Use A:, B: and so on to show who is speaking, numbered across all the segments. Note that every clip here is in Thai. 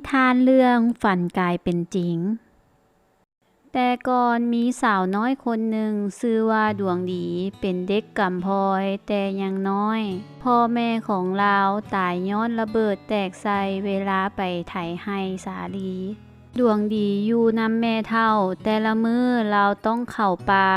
A: ทานเรื่องฝันกลายเป็นจริงแต่ก่อนมีสาวน้อยคนหนึ่งชื่อว่าดวงดีเป็นเด็กกำพร้อยแต่ยังน้อยพ่อแม่ของเราตายย้อนระเบิดแตกใส่เวลาไปไถไร่สาลีดวงดีอยู่นำแม่เฒ่าแต่ละมื้อเราต้องเข้าป่า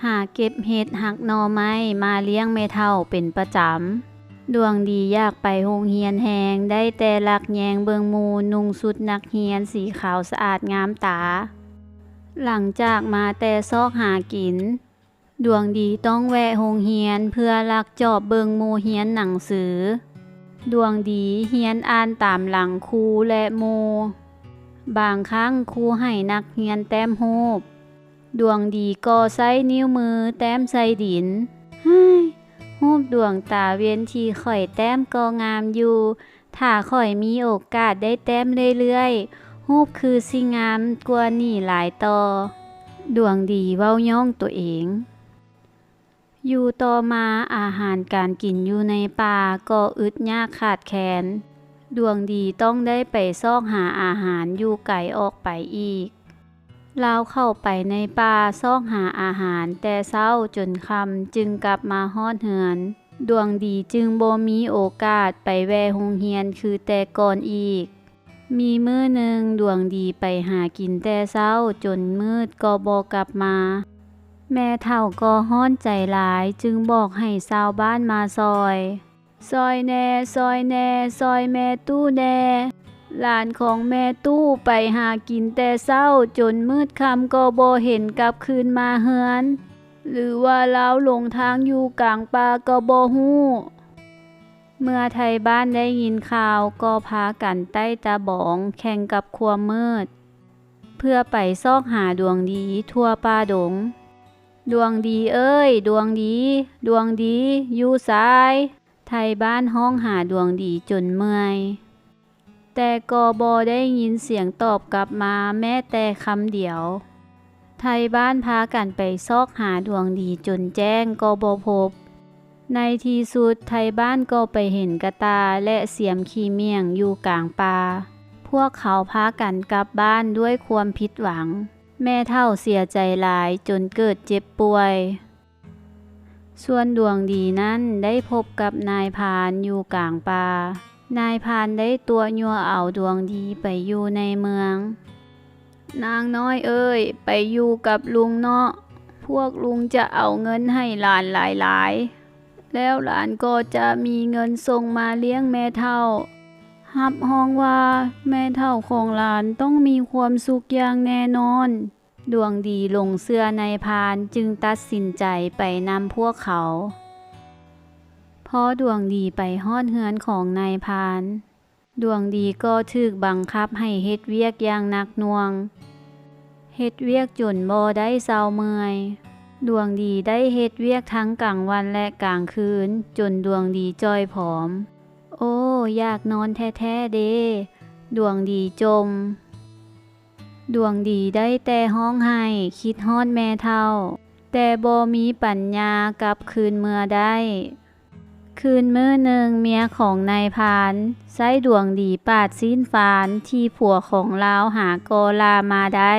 A: หาเก็บเห็ดหักหน่อไม้มาเลี้ยงแม่เฒ่าเป็นประจำดวงดีอยากไปโรงเรียนแฮงได้แต่ลักแยงเบิงหมู่นุ่งชุดนักเรียนสีขาวสะอาดงามตาหลังจากมาแต่ซอกหากินดวงดีต้องแวะโรงเรียนเพื่อลักจอบเบิงหมู่เรียนหนังสือดวงดีเรียนอ่านตามหลังครูและหมู่บางครั้งครูให้นักเรียนแต้มรูปดวงดีก็ใช้นิ้วมือแต้มใส่ดินรูปดวงตาเวียนที่ข่อยแต้มก็งามอยู่ถ้าข่อยมีโอกาสได้แต้มเรื่อยๆรูปคือสิงามกว่านี่หลายต่อดวงดีเว้าย่องตัวเองอยู่ต่อมาอาหารการกินอยู่ในป่าก็อึดยากขาดแคลนดวงดีต้องได้ไปซอกหาอาหารอยู่ไกลออกไปอีกลาวเข้าไปในป่าซอกหาอาหารแต่เช้าจนค่ำจึงกลับมาฮอดเฮือนดวงดีจึงบ่มีโอกาสไปแวะโรงเรียนคือแต่ก่อนอีกมีมื้อหนึ่งดวงดีไปหากินแต่เช้าจนมืดก็บ่กลับมาแม่เฒ่าก็ร้อนใจหลายจึงบอกให้ชาวบ้านมาซอยแน่ซอยแน่ซอยแม่ตู้แน่หลานของแม่ตู้ไปหากินแต่เช้าจนมืดค่ำก็บ่เห็นกลับคืนมาเฮือนหรือว่าเลาหลงทางอยู่กลางป่าก็บ่ฮู้เมื่อไทบ้านได้ยินข่าวก็พากันใต้ตาบองแข่งกับความมืดเพื่อไปซอกหาดวงดีทั่วป่าดงดวงดีเอ้ยดวงดีดวงดีอยู่ไสไทบ้านห้องหาดวงดีจนเมื่อยแต่ก็บ่ได้ยินเสียงตอบกลับมาแม้แต่คำเดียวไทบ้านพากันไปซอกหาดวงดีจนแจ้งก็บ่พบในที่สุดไทบ้านก็ไปเห็นกระตาและเสียมขี้เมี่ยงอยู่กลางป่าพวกเขาพากันกลับบ้านด้วยความผิดหวังแม่เฒ่าเสียใจหลายจนเกิดเจ็บป่วยส่วนดวงดีนั้นได้พบกับนายพรานอยู่กลางป่านายพรานได้ตัวยั่วเอาดวงดีไปอยู่ในเมืองนางน้อยเอ้ยไปอยู่กับลุงเนาะพวกลุงจะเอาเงินให้หลานหลายๆแล้วหลานก็จะมีเงินส่งมาเลี้ยงแม่เฒ่ารับรองว่าแม่เฒ่าของหลานต้องมีความสุขอย่างแน่นอนดวงดีหลงเชื่อนายพรานจึงตัดสินใจไปนำพวกเขาพอดวงดีไปฮอดเฮือนของนายพรานดวงดีก็ถูกบังคับให้เฮ็ดเวียกอย่างหนักหน่วงเฮ็ดเวียกจนบ่ได้เซาเมื่อยดวงดีได้เฮ็ดเวียกทั้งกลางวันและกลางคืนจนดวงดีจ้อยผอมโอ้อยากนอนแท้ๆเด้ดวงดีจมดวงดีได้แต่ร้องไห้คิดฮอดแม่เฒ่าแต่บ่มีปัญญากลับคืนเมื่อได้คืนมื้อหนึ่งเมียของนายพรานใช้ดวงดีปาดซีนฟานที่ผัวของลาวหากอลามาได้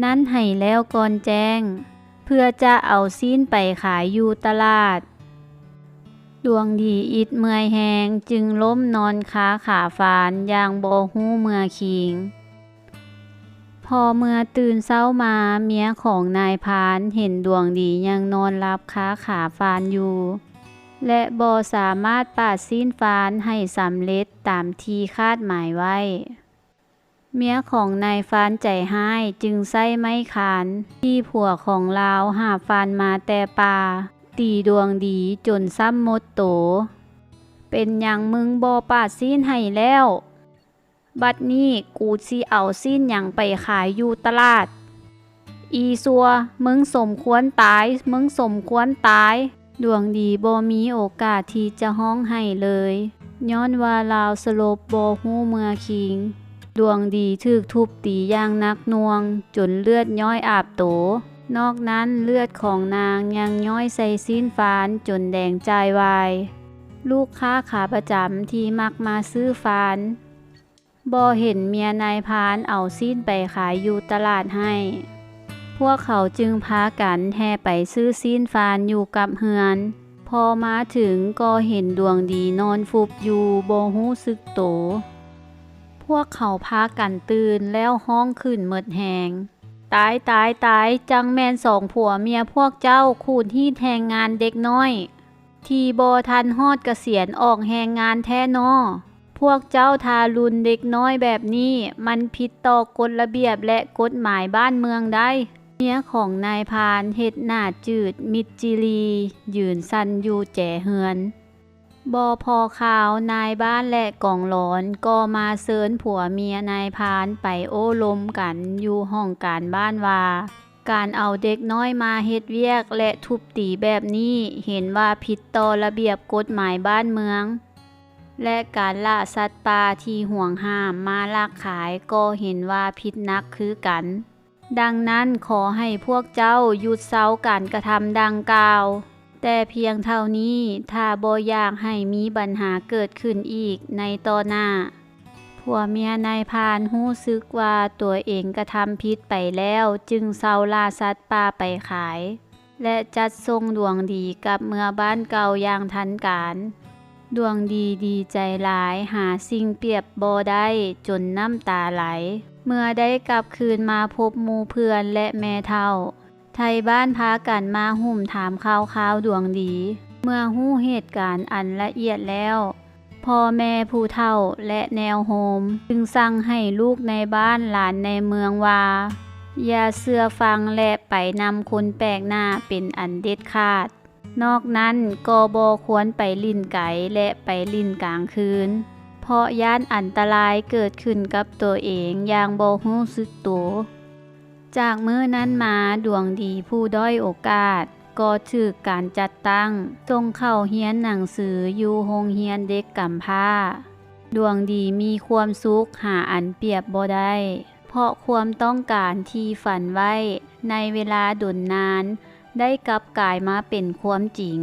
A: นั้นให้แล้วก่อนแจ้งเพื่อจะเอาซีนไปขายอยู่ตลาดดวงดีอิดเมื่อยแหงจึงล้มนอนค้าขาฟานอย่างบ่ฮู้เมื่อคิงพอเมื่อตื่นเช้ามาเมียของนายพรานเห็นดวงดียังนอนรับค้าขาฟานอยู่และบ่สามารถปาดซีนฟานให้สำเร็จตามที่คาดหมายไว้เมียของนายฟานใจร้ายจึงใช้ไม้คานที่ผัวของลาวหาฟานมาแต่ป่าตีดวงดีจนซ้ำหมดโตเป็นหยังมึงบ่ปาดซีนให้แล้วบัดนี้กูสิเอาซีนหยังไปขายอยู่ตลาดอีซัวมึงสมควรตายมึงสมควรตายดวงดีบ่มีโอกาสที่จะร้องไห้เลยย้อนว่าลาวสลบบ่ฮู้เมื่อคิงดวงดีถูกทุบตีอย่างหนักหน่วงจนเลือดย้อยอาบโตนอกนั้นเลือดของนางยังย้อยใส่ซีนฟานจนแดงใจวายลูกค้าขาประจำที่มักมาซื้อฟาน บ่เห็นเมียนายพรานเอาซีนไปขายอยู่ตลาดให้พวกเขาจึงพากันแห่ไปซื้อซีนฟานอยู่กับเฮือนพอมาถึงก็เห็นดวงดีนอนฟุบอยู่บ่รู้สึกโตพวกเขาพากันตื่นแล้วห้องขึ้นเมิดแหงตายตายตายจังแม่นสองผัวเมียพวกเจ้าขูดที่แทงงานเด็กน้อยที่บ่ทันฮอดเกษียณออกแหงงานแท้น้อพวกเจ้าทารุณเด็กน้อยแบบนี้มันผิดต่อกฎระเบียบและกฎหมายบ้านเมืองได้เมียของนายพรานเฮ็ดหน้าจืดมิดจิลียืนสั่นอยู่แจเฮือนบ่พอข่าวนายบ้านและกองหลอนก็มาเชิญผัวเมียนายพรานไปโอ้ลมกันอยู่ห้องการบ้านว่าการเอาเด็กน้อยมาเฮ็ดเวียกและทุบตีแบบนี้เห็นว่าผิดต่อระเบียบกฎหมายบ้านเมืองและการล่าสัตว์ป่าที่ห่วงห้ามมาลักขายก็เห็นว่าผิดนักคือกันดังนั้นขอให้พวกเจ้าหยุดเซาการกระทำดังกล่าวแต่เพียงเท่านี้ถ้าบ่อยากให้มีปัญหาเกิดขึ้นอีกในต่อหน้าผัวเมียนายพรานรู้สึกว่าตัวเองกระทำผิดไปแล้วจึงเซาล่าสัตว์ป่าไปขายและจัดส่งดวงดีกลับเมื่อบ้านเก่าอย่างทันการดวงดีดีใจหลายหาสิ่งเปรียบบ่ได้จนน้ำตาไหลเมื่อได้กลับคืนมาพบหมู่เพื่อนและแม่เฒ่าไทยบ้านพากันมาหุ่มถามข่าวดวงดีเมื่อฮู้เหตุการณ์อันละเอียดแล้วพ่อแม่ผู้เฒ่าและแนวโฮมจึงสั่งให้ลูกในบ้านหลานในเมืองว่าอย่าเชื่อฟังและไปนำคนแปลกหน้าเป็นอันเด็ดขาดนอกนั้นก็บ่ควรไปลิ้นไก่และไปลิ้นกลางคืนเพราะย่านอันตรายเกิดขึ้นกับตัวเองอย่างบ่รู้สึกตัวจากมื้อนั้นมาดวงดีผู้ด้อยโอกาสก็ถูกการจัดตั้งส่งเข้าเรียนหนังสืออยู่โรงเรียนเด็กกำพร้าดวงดีมีความสุขหาอันเปรียบบ่ได้เพราะความต้องการที่ฝันไว้ในเวลาดนนานได้กลับกลายมาเป็นความจริง